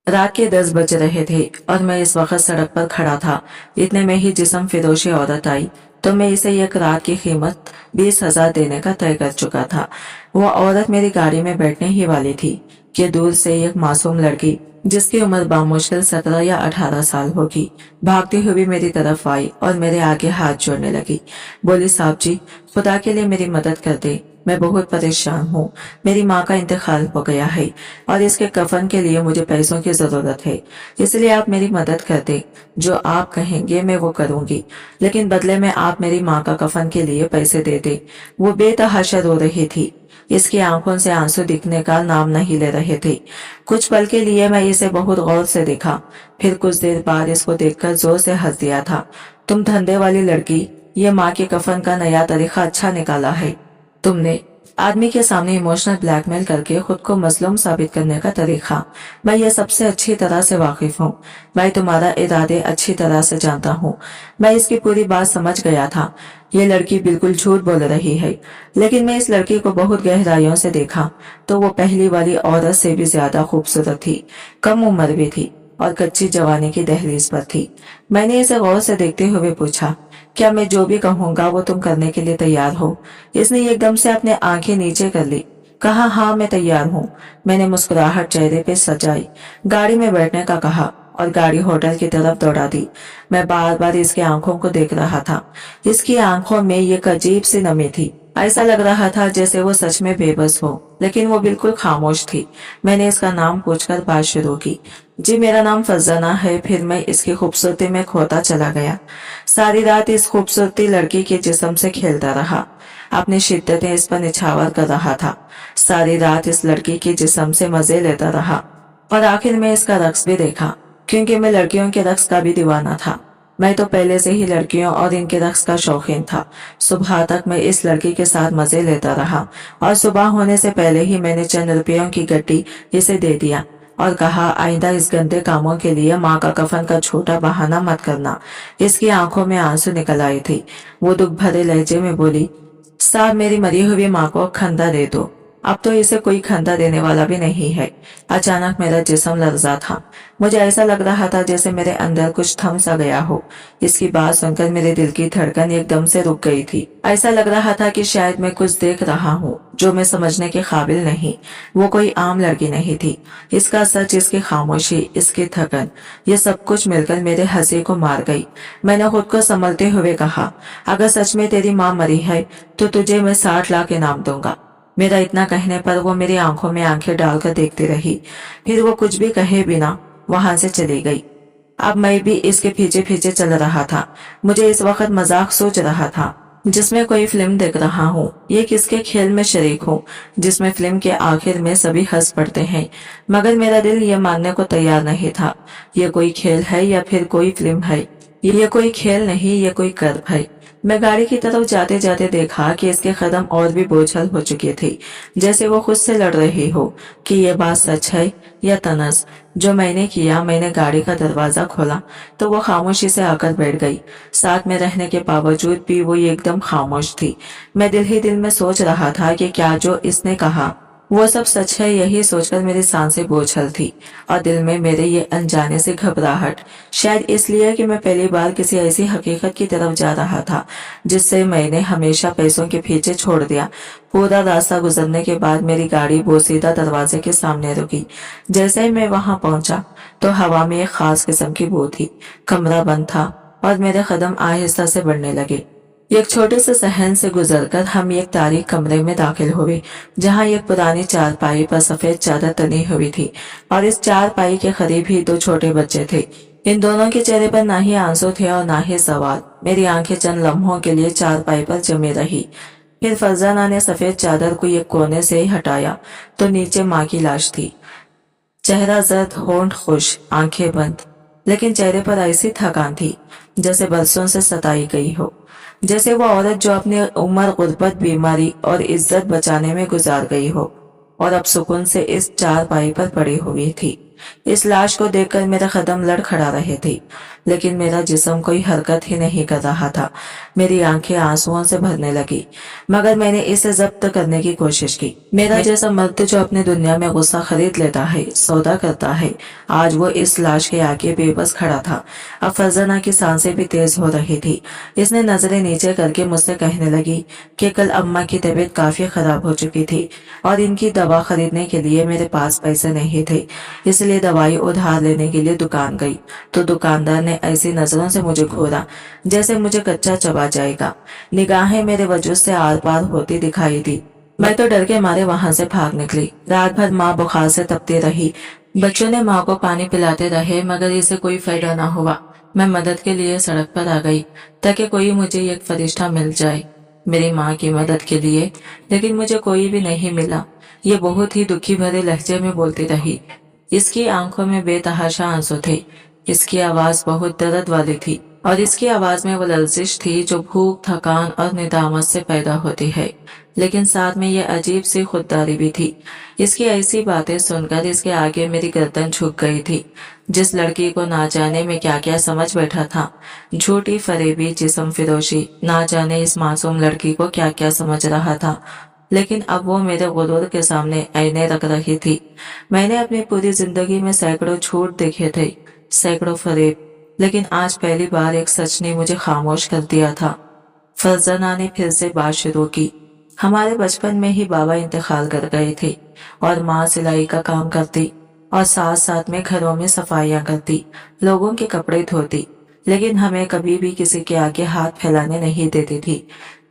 रात के 10 बज रहे थे और मैं इस वक्त सड़क पर खड़ा था। इतने में ही जिस्म फिरोशी औरत आई तो मैं इसे एक रात की कीमत 20,000 देने का तय कर चुका था। वो औरत मेरी गाड़ी में बैठने ही वाली थी कि दूर से एक मासूम लड़की जिसकी उम्र बामुश्किल 17 या 18 साल होगी भागती हुई मेरी तरफ आई और मेरे आगे हाथ जोड़ने लगी। बोली, साहब जी, खुदा के लिए मेरी मदद कर दे, मैं बहुत परेशान हूँ। मेरी माँ का इंतकाल हो गया है और इसके कफन के लिए मुझे पैसों की जरूरत है, इसलिए आप मेरी मदद कर दे। जो आप कहेंगे मैं वो करूंगी, लेकिन बदले में आप मेरी माँ का कफन के लिए पैसे दे दे। वो बेतहाशा रो रही थी। इसकी आंखों से आंसू दिखने का नाम नहीं ले रहे थे। कुछ पल के लिए मैं इसे बहुत गौर से देखा, फिर कुछ देर बाद इसको देखकर जोर से हंस दिया था। तुम धंधे वाली लड़की, ये माँ के कफन का नया तरीका अच्छा निकाला है तुमने। आदमी के सामने इमोशनल ब्लैकमेल करके खुद को मजलूम साबित करने का तरीका। मैं ये सबसे अच्छी तरह से वाकिफ हूँ। मैं तुम्हारा इरादे अच्छी तरह से जानता हूँ। मैं इसकी पूरी बात समझ गया था। ये लड़की बिल्कुल झूठ बोल रही है, लेकिन मैं इस लड़की को बहुत गहराइयों से देखा तो वो पहली वाली औरत से भी ज्यादा खूबसूरत थी, कम उम्र भी थी और कच्ची जवानी की दहलीज पर थी। मैंने इसे गौर से देखते हुए पूछा, क्या मैं जो भी कहूँगा वो तुम करने के लिए तैयार हो? इसने एकदम से अपने आंखें नीचे कर ली। कहा, हाँ मैं तैयार हूँ। मैंने मुस्कुराहट चेहरे पे सजाई, गाड़ी में बैठने का कहा और गाड़ी होटल की तरफ दौड़ा दी। मैं बार बार इसकी आंखों को देख रहा था। इसकी आंखों में एक अजीब सी नमी थी। ऐसा लग रहा था जैसे वो सच में बेबस हो, लेकिन वो बिल्कुल खामोश थी। मैंने इसका नाम पूछकर बात शुरू की। जी, मेरा नाम फरजाना है। फिर मैं इसकी खूबसूरती में खोता चला गया। सारी रात इस खूबसूरती लड़की के जिस्म से खेलता रहा, अपनी शिद्दतें इस पर निछावर कर रहा था। सारी रात इस लड़की के जिस्म से मजे लेता रहा और आखिर में इसका रक्स भी देखा, क्योंकि मैं लड़कियों के रक्स का भी दीवाना था। मैं तो पहले से ही लड़कियों और इनके रक्स का शौकीन था। सुबह तक मैं इस लड़की के साथ मजे लेता रहा और सुबह होने से पहले ही मैंने चंद रुपयों की गड्डी इसे दे दिया और कहा, आइंदा इस गंदे कामों के लिए माँ का कफन का छोटा बहाना मत करना। इसकी आंखों में आंसू निकल आए थे। वो दुख भरे लहजे में बोली, साहब, मेरी मरी हुई माँ को खंदा दे दो। अब तो इसे कोई खंदा देने वाला भी नहीं है। अचानक मेरा जिस्म लर्जा था। मुझे ऐसा लग रहा था जैसे मेरे अंदर कुछ थम सा गया हो। इसकी बात सुनकर मेरे दिल की धड़कन एकदम से रुक गई थी। ऐसा लग रहा था कि शायद मैं कुछ देख रहा हूँ जो मैं समझने के काबिल नहीं। वो कोई आम लड़की नहीं थी। इसका सच, इसकी खामोशी, इसकी थकन, ये सब कुछ मिलकर मेरे हंसी को मार गई। मैंने खुद को संभलते हुए कहा, अगर सच में तेरी माँ मरी है तो तुझे मैं 60 लाख इनाम दूंगा। मेरा इतना कहने पर वो मेरी आंखों में आंखें डालकर देखती रही। फिर वो कुछ भी कहे बिना वहां से चली गई। अब मैं भी इसके पीछे पीछे चल रहा था। मुझे इस वक्त मजाक सोच रहा था जिसमें कोई फिल्म देख रहा हूँ। ये किसके खेल में शरीक हूँ जिसमें फिल्म के आखिर में सभी हंस पड़ते हैं। मगर मेरा दिल ये मानने को तैयार नहीं था। ये कोई खेल है या फिर कोई फिल्म है। ये कोई खेल नहीं, ये कोई कर्म है। मैं गाड़ी की तरफ जाते जाते देखा कि इसके कदम और भी बोझल हो चुके थे, जैसे वो खुद से लड़ रही हो कि ये बात सच है या तनस। जो मैंने किया, मैंने गाड़ी का दरवाजा खोला तो वो खामोशी से आकर बैठ गई। साथ में रहने के बावजूद भी वो एकदम खामोश थी। मैं दिल ही दिल में सोच रहा था कि क्या जो इसने कहा वो सब सच है। यही सोचकर मेरी सांसें बोझल थी और दिल में मेरे ये अनजाने से घबराहट, शायद इसलिए कि मैं पहली बार किसी ऐसी हकीकत की तरफ जा रहा था जिससे मैंने हमेशा पैसों के पीछे छोड़ दिया। पूरा रास्ता गुजरने के बाद मेरी गाड़ी बोसीदा दरवाजे के सामने रुकी। जैसे ही मैं वहां पहुंचा तो हवा में एक खास किस्म की बू थी। कमरा बंद था और मेरे कदम आहिस्ता से बढ़ने लगे। एक छोटे से सहन से गुजरकर हम एक तारीख कमरे में दाखिल हुए, जहां एक पुरानी चारपाई पर सफेद चादर तनी हुई थी और इस चारपाई के करीब ही दो छोटे बच्चे थे। इन दोनों के चेहरे पर ना ही आंसू थे और ना ही सवाल। मेरी आंखें चंद लम्हों के लिए चारपाई पर जमी रही। फिर फरजाना ने सफेद चादर को एक कोने से ही हटाया तो नीचे माँ की लाश थी। चेहरा जर्द, होंठ खुश, आंखें बंद, लेकिन चेहरे पर ऐसी थकान थी जैसे बरसों से सताई गई हो। जैसे वो औरत जो अपनी उम्र, गुर्बत, बीमारी और इज्जत बचाने में गुजार गई हो और अब सुकून से इस चारपाई पर पड़ी हुई थी। इस लाश को देखकर मेरे कदम लड़खड़ा रहे थे, लेकिन मेरा जिस्म कोई हरकत ही नहीं कर रहा था। मेरी आंखें आंसुओं से भरने लगी, मगर मैंने इसे जब्त करने की कोशिश की। मेरा जैसा मर्द जो अपनी दुनिया में गुस्सा खरीद लेता है, सौदा करता है, आज वो इस लाश के आगे बेबस खड़ा था। अब फरजाना की सांसें भी तेज हो रही थी। इसने नजरें नीचे करके मुझसे कहने लगी कि कल अम्मा की तबीयत काफी खराब हो चुकी थी और इनकी दवा खरीदने के लिए मेरे पास पैसे नहीं थे, इसलिए दवाई उधार लेने के लिए दुकान गई तो दुकानदार ने ऐसी नजरों से मुझे घूरा जैसे मुझे कच्चा चबा जाएगा। निगाहें मेरे वजूद से आर पार होती दिखाई दी। मैं तो डर के मारे वहां से भाग निकली। रात भर माँ बुखार से तपती रही। बच्चों ने माँ को पानी पिलाते रहे, मगर इसे कोई फायदा न हुआ। मैं मदद के लिए सड़क पर आ गई ताकि कोई मुझे एक फरिश्ता मिल जाए मेरी माँ की मदद के लिए, लेकिन मुझे कोई भी नहीं मिला। ये बहुत ही दुखी भरे लहजे में बोलती रही। इसकी आंखों में बेतहाशा आंसू थे। इसकी आवाज बहुत दर्द वाली थी और इसकी आवाज में वो लर्जिश थी जो भूख, थकान और निदामत से पैदा होती है, लेकिन साथ में ये अजीब सी खुददारी भी थी। इसकी ऐसी बातें सुनकर इसके आगे मेरी गर्दन झुक गई थी। जिस लड़की को ना जाने में क्या क्या समझ बैठा था, झूठी फरेबी, जिस्म फिरोशी, ना जाने इस मासूम लड़की को क्या क्या समझ रहा था, लेकिन अब वो मेरे गुरूर के सामने आईने रख रही थी। मैंने अपनी पूरी जिंदगी में सैकड़ों झूठ देखे थे, सैकड़ों फरेब, लेकिन आज पहली बार एक सच ने मुझे खामोश कर दिया था। फरजाना ने फिर से बात शुरू की। हमारे बचपन में ही बाबा इंतकाल कर गए थे और माँ सिलाई का काम करती और साथ साथ में घरों में सफाइयाँ करती, लोगों के कपड़े धोती, लेकिन हमें कभी भी किसी के आगे हाथ फैलाने नहीं देती थी।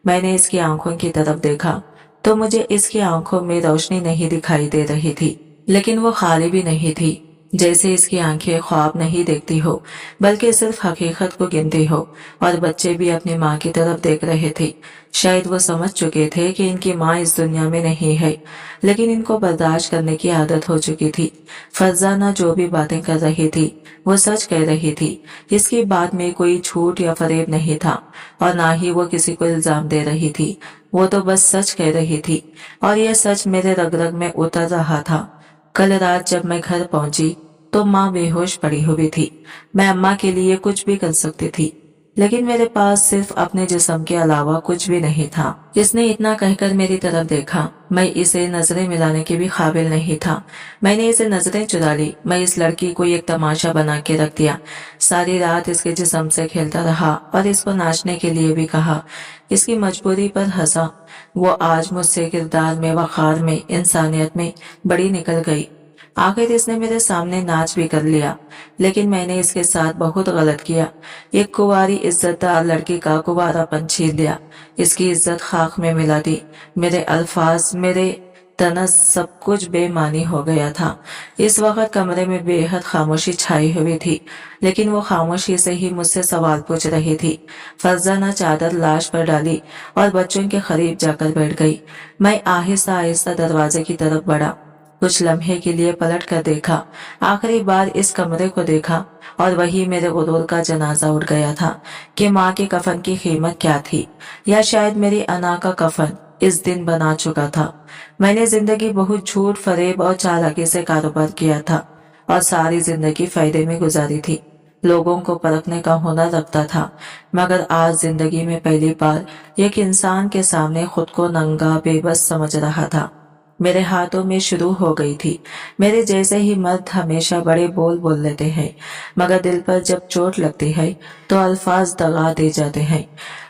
मैंने इसकी आंखों की तरफ देखा तो मुझे इसकी आंखों में रोशनी नहीं दिखाई दे रही थी, लेकिन वो खाली भी नहीं थी। जैसे इसकी आंखें ख्वाब नहीं देखती हो, बल्कि सिर्फ हकीकत को गिनती हो। और बच्चे भी अपनी माँ की तरफ देख रहे थे। शायद वो समझ चुके थे कि इनकी माँ इस दुनिया में नहीं है, लेकिन इनको बर्दाश्त करने की आदत हो चुकी थी। फरजाना जो भी बातें कर रही थी वो सच कह रही थी। इसकी बात में कोई झूठ या फरेब नहीं था और ना ही वो किसी को इल्जाम दे रही थी। वो तो बस सच कह रही थी और यह सच मेरे रग रग में उतर रहा था। कल रात जब मैं घर पहुंची तो माँ बेहोश पड़ी हुई थी। मैं अम्मा के लिए कुछ भी कर सकती थी, लेकिन मेरे पास सिर्फ अपने जिस्म के अलावा कुछ भी नहीं था। इसने इतना कहकर मेरी तरफ देखा। मैं इसे नजरें मिलाने के भी काबिल नहीं था। मैंने इसे नजरें चुरा ली। मैं इस लड़की को एक तमाशा बना के रख दिया। सारी रात इसके जिस्म से खेलता रहा और इसको नाचने के लिए भी कहा। इसकी मजबूरी पर हंसा। वो आज मुझसे किरदार में, वखार में, इंसानियत में बड़ी निकल गई। आखिर इसने मेरे सामने नाच भी कर लिया, लेकिन मैंने इसके साथ बहुत गलत किया। एक कुंवारी इज्जतदार लड़की का कुंवारापन छीन लिया, इसकी इज्जत खाक में मिला दी। मेरे अल्फाज, मेरे तनस, सब कुछ बेमानी हो गया था। इस वक्त कमरे में बेहद खामोशी छाई हुई थी, लेकिन वो खामोशी से ही मुझसे सवाल पूछ रही थी। फरजाना चादर लाश पर डाली और बच्चों के करीब जाकर बैठ गई। मैं आहिस्ता आहिस्ता दरवाजे की तरफ बढ़ा। कुछ लम्हे के लिए पलट कर देखा, आखिरी बार इस कमरे को देखा और वही मेरे गुरूर का जनाजा उठ गया था कि माँ के कफन की कीमत क्या थी, या शायद मेरी अना का कफन इस दिन बना चुका था। मैंने जिंदगी बहुत झूठ, फरेब और चालाकी से कारोबार किया था और सारी जिंदगी फायदे में गुजारी थी। लोगों को परखने का हुनर रखता था, मगर आज जिंदगी में पहली बार एक इंसान के सामने खुद को नंगा, बेबस समझ रहा था। मेरे हाथों में शुरू हो गई थी। मेरे जैसे ही मर्द हमेशा बड़े बोल लेते हैं, मगर दिल पर जब चोट लगती है तो अल्फाज दगा दे जाते हैं।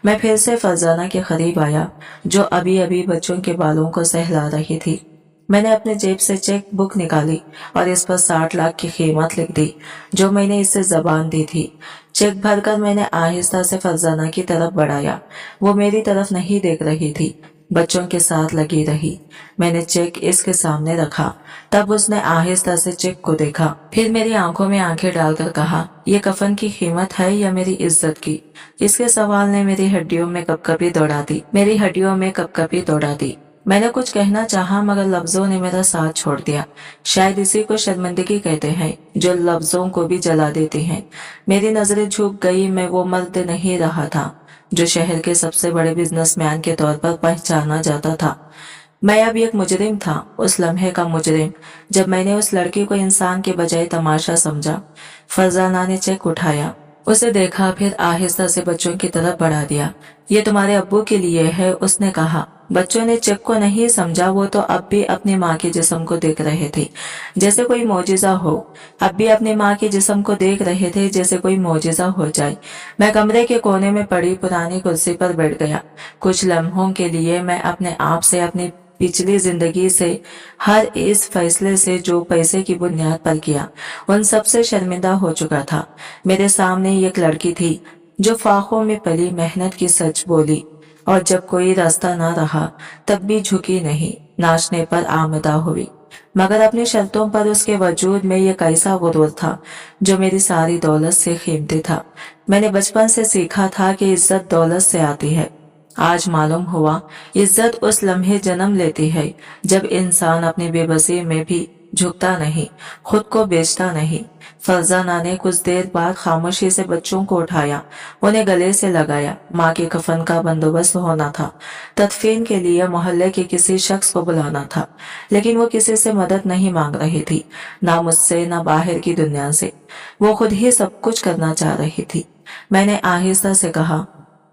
मैं फिर से फरजाना के करीब आया, जो अभी अभी बच्चों के बालों को सहला रही थी। मैंने अपने जेब से चेक बुक निकाली और इस पर 60 लाख की कीमत लिख दी, जो मैंने इससे जबान दी थी। चेक भरकर मैंने आहिस्ता से फरजाना की तरफ बढ़ाया। वो मेरी तरफ नहीं देख रही थी, बच्चों के साथ लगी रही। मैंने चेक इसके सामने रखा, तब उसने आहिस्ता से चेक को देखा, फिर मेरी आंखों में आंखें डालकर कहा, ये कफन की कीमत है या मेरी इज्जत की? इसके सवाल ने मेरी हड्डियों में कपकपी दौड़ा दी। मैंने कुछ कहना चाहा, मगर लफ्जों ने मेरा साथ छोड़ दिया। शायद इसी को शर्मिंदगी कहते हैं, जो लफ्जों को भी जला देती हैं। मेरी नजरें झुक गई। मैं वो मर्द नहीं रहा था जो शहर के सबसे बड़े बिजनेसमैन के तौर पर पहचाना जाता था। मैं अब एक मुजरिम था, उस लम्हे का मुजरिम, जब मैंने उस लड़की को इंसान के बजाय तमाशा समझा। फरजाना ने चेक उठाया, उसे देखा, फिर आहिस्ता से बच्चों की तरफ बढ़ा दिया। ये तुम्हारे अब्बू के लिए है, उसने कहा। बच्चों ने चेक को नहीं समझा, वो तो अब भी अपनी माँ के जिस्म को देख रहे थे जैसे कोई मोजिजा हो। अब भी अपनी माँ के जिस्म को देख रहे थे जैसे कोई मोजिजा हो जाए। मैं कमरे के कोने में पड़ी पुरानी कुर्सी पर बैठ गया। कुछ लम्हों के लिए मैं अपने आप से, अपनी पिछली जिंदगी से, हर इस फैसले से जो पैसे की बुनियाद पर किया, उन सबसे शर्मिंदा हो चुका था। मेरे सामने एक लड़की थी जो फाखों में पली, मेहनत की सच बोली, और जब कोई रास्ता ना रहा तब भी झुकी नहीं, नाचने पर आमदा हुई। मगर अपनी शर्तों पर उसके वजूद में ये कैसा गुरूर था जो मेरी सारी दौलत से कीमती था। मैंने बचपन से सीखा था कि इज्जत दौलत से आती है। आज मालूम हुआ, इज्जत उस लम्हे जन्म लेती है जब इंसान अपनी बेबसी में भी झुकता नहीं, खुद को बेचता नहीं। फरजाना ने कुछ देर बाद खामोशी से बच्चों को उठाया, उन्हें गले से लगाया। माँ के कफन का बंदोबस्त होना था, तदफीन के लिए मोहल्ले के किसी शख्स को बुलाना था, लेकिन वो किसी से मदद नहीं मांग रही थी, ना मुझसे ना बाहर की दुनिया से। वो खुद ही सब कुछ करना चाह रही थी। मैंने आहिस्ता से कहा,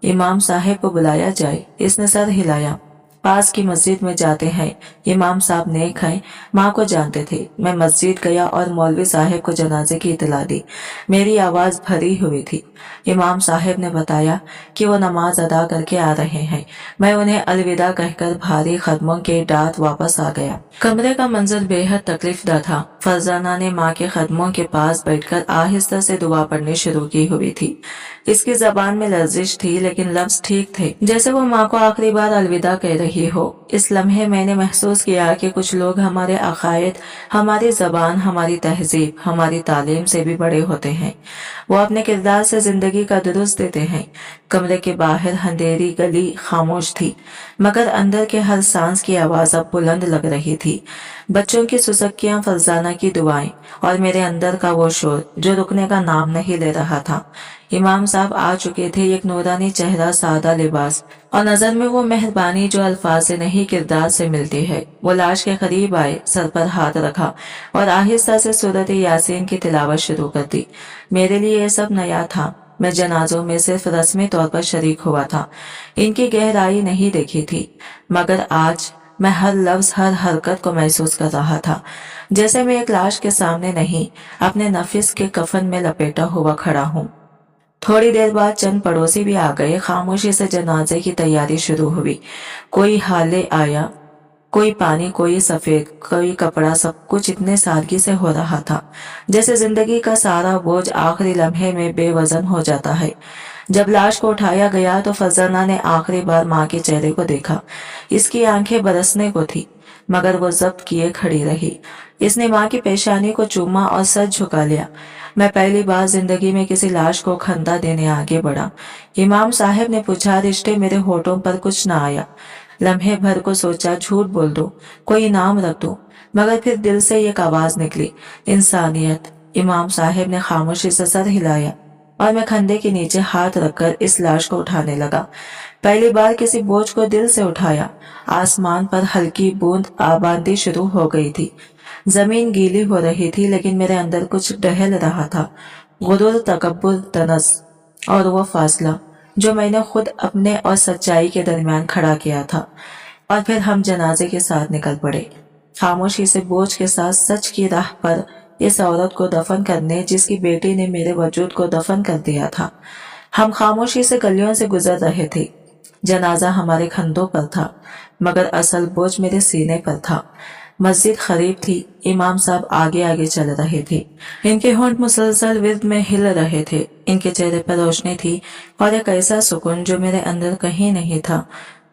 इमाम साहब को बुलाया जाए। इसने सर हिलाया। पास की मस्जिद में जाते हैं, इमाम साहब नेक हैं, माँ को जानते थे। मैं मस्जिद गया और मौलवी साहब को जनाजे की इतला दी। मेरी आवाज भरी हुई थी। इमाम साहब ने बताया कि वो नमाज अदा करके आ रहे हैं। मैं उन्हें अलविदा कहकर भारी कदमों के डांत वापस आ गया। कमरे का मंजर बेहद तकलीफदा था। फरजाना ने माँ के कदमों के पास बैठकर आहिस्ता से दुआ पढ़नी शुरू की हुई थी। इसकी जबान में लर्जिश थी, लेकिन लफ्ज ठीक थे, जैसे वो माँ को आखिरी बार अलविदा कह रही हो। इस लम्हे मैंने महसूस किया कि कुछ लोग हमारे अकायद, हमारी जबान, हमारी तहजीब, हमारी तालीम से भी बड़े होते हैं। वो अपने किरदार से जिंदगी का दुरुस्त देते हैं। कमरे के बाहर अंधेरी गली खामोश थी, मगर अंदर के हर सांस की आवाज अब बुलंद लग रही थी। बच्चों की सुसक्कियां, फरजाना की दुआएं, और मेरे अंदर का वो शोर जो रुकने का नाम नहीं ले रहा था। इमाम साहब आ चुके थे, एक नूरानी चेहरा, सादा लिबास, और नजर में वो मेहरबानी जो अल्फाज से नहीं किरदार से मिलती है। वो लाश के करीब आए, सर पर हाथ रखा और आहिस्ता से सूरत यासीन की तिलावत शुरू कर दी। मेरे लिए ये सब नया था। मैं जनाजों में सिर्फ रस्मी तौर पर शरीक हुआ था, इनकी गहराई नहीं देखी थी, मगर आज मैं हर लफ्ज, हर हरकत को महसूस कर रहा था, जैसे मैं एक लाश के सामने नहीं, अपने नफिस के कफन में लपेटा हुआ खड़ा हूँ। थोड़ी देर बाद चंद पड़ोसी भी आ गए। खामोशी से जनाजे की तैयारी शुरू हुई। कोई हाले आया, कोई पानी, कोई सफेद, कोई कपड़ा, सब कुछ इतने सादगी से हो रहा था जैसे जिंदगी का सारा बोझ आखिरी लम्हे में बेवजन हो जाता है। जब लाश को उठाया गया तो फरजाना ने आखिरी बार माँ के चेहरे को देखा। इसकी आंखें बरसने को थी, मगर वो जब्त किए खड़ी रही। इसने माँ की पेशानी को चूमा और सर झुका लिया। मैं पहली बार जिंदगी में किसी लाश को खंदा देने आगे बढ़ा। इमाम साहब ने पूछा, रिश्ते? मेरे होठों पर कुछ न आया। लम्हे भर को सोचा, झूठ बोल दो, कोई नाम रख दो, मगर फिर दिल से एक आवाज निकली, इंसानियत। इमाम साहब ने खामोशी से सर हिलाया और मैं खंदे के नीचे हाथ रखकर इस लाश को उठाने लगा। पहली बार किसी बोझ को दिल से उठाया। आसमान पर हल्की बूंद आबादी शुरू हो गई थी। जमीन गीली हो रही थी, लेकिन मेरे अंदर कुछ टहल रहा था, गुरूर, तकब्बुर, तनस, और वो फासला जो मैंने खुद अपने और सच्चाई के दरमियान खड़ा किया था। और फिर हम जनाजे के साथ निकल पड़े, खामोशी से, बोझ के साथ, सच की राह पर, इस औरत को दफन करने जिसकी बेटी ने मेरे वजूद को दफन कर दिया था। हम खामोशी से गलियों से गुजर रहे थे। जनाजा हमारे कंधों पर था, मगर असल बोझ मेरे सीने पर था। मस्जिद करीब थी। इमाम साहब आगे आगे चल रहे थे। इनके होंठ मुसलसल विर्द में हिल रहे थे। इनके चेहरे पर रोशनी थी और एक ऐसा सुकून जो मेरे अंदर कहीं नहीं था।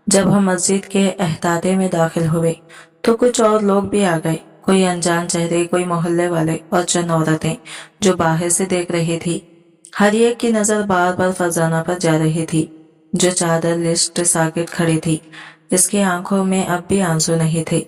जब हम मस्जिद के एहताते में दाखिल हुए तो कुछ और लोग भी आ गए, कोई अनजान चेहरे, कोई मोहल्ले वाले और चंद औरतें जो बाहर से देख रही थी। हर एक की नजर बार बार फरजाना पर जा रही थी, जो चादर लिस्ट साकिट खड़ी थी। इसकी आंखों में अब भी आंसू नहीं थे,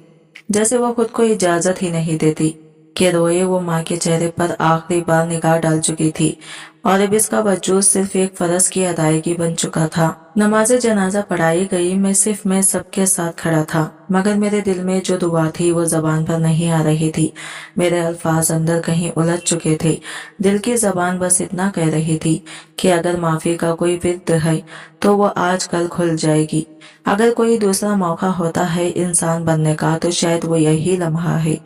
जैसे वो खुद को इजाजत ही नहीं देती कि रोए। वो माँ के चेहरे पर आखिरी बार निगाह डाल चुकी थी। और अब इसका वजूद सिर्फ एक फर्ज की अदायगी बन चुका था। नमाज जनाजा पढ़ाई गई, मैं सबके साथ खड़ा था, मगर मेरे दिल में जो दुआ थी वो जबान पर नहीं आ रही थी। मेरे अल्फाज अंदर कहीं उलझ चुके थे। दिल की जबान बस इतना कह रही थी कि अगर माफी का कोई विद है तो वो आज कल खुल जाएगी। अगर कोई दूसरा मौका होता है इंसान बनने का तो शायद वो यही लम्हा है।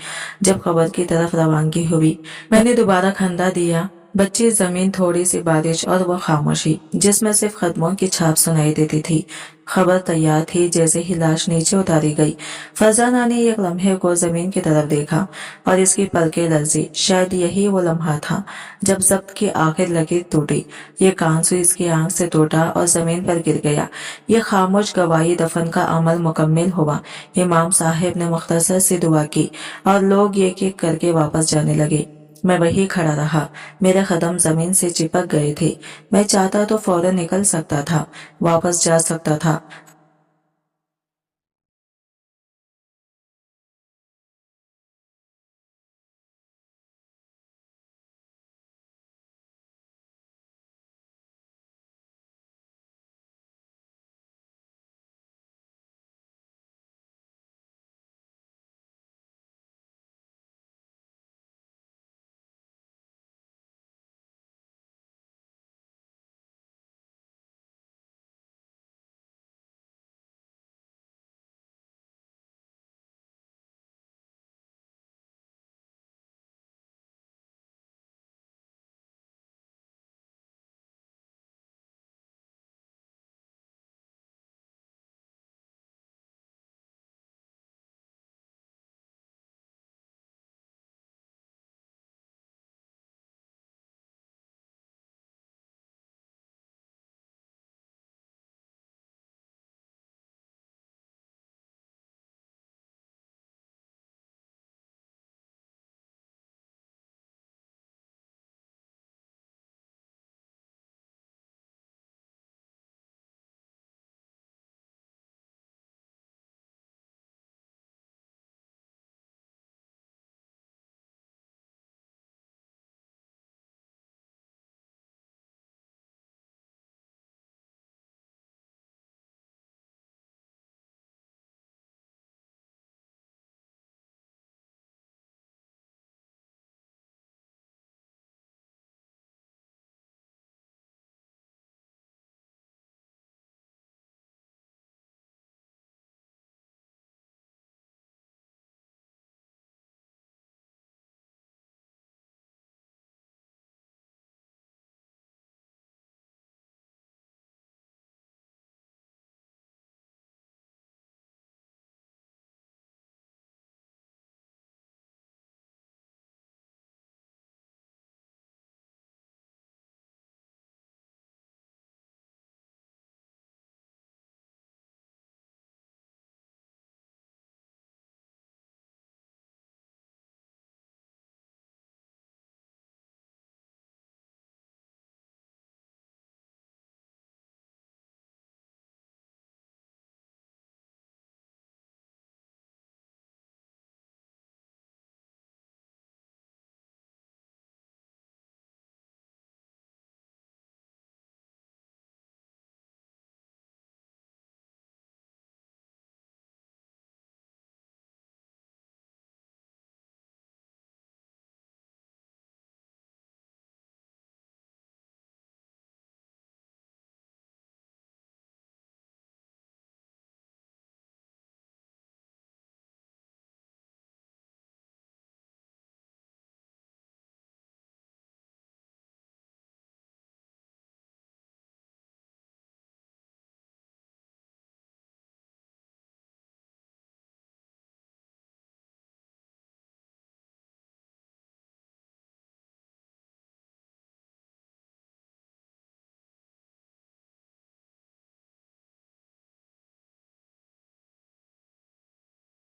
जब खबर की तरफ रवानगी हुई, मैंने दोबारा खंदा दिया। बच्ची जमीन, थोड़ी सी बारिश और वो खामोशी जिसमें सिर्फ कदमों की छाप सुनाई देती थी। खबर तैयार थी। जैसे ही लाश नीचे उतारी गई, फरजाना ने एक लम्हे को जमीन की तरफ देखा और इसकी पलकें लरजी। शायद यही वो लम्हा था जब जब्त की आखिर लकीर टूटी। ये कांसू इसकी आंख से टूटा और जमीन पर गिर गया। ये खामोश गवाही दफन का अमल मुकम्मिल हुआ। इमाम साहब ने मुख्तसर सी दुआ की और लोग एक एक करके वापस जाने लगे। मैं वही खड़ा रहा। मेरे कदम जमीन से चिपक गए थे। मैं चाहता तो फौरन निकल सकता था, वापस जा सकता था,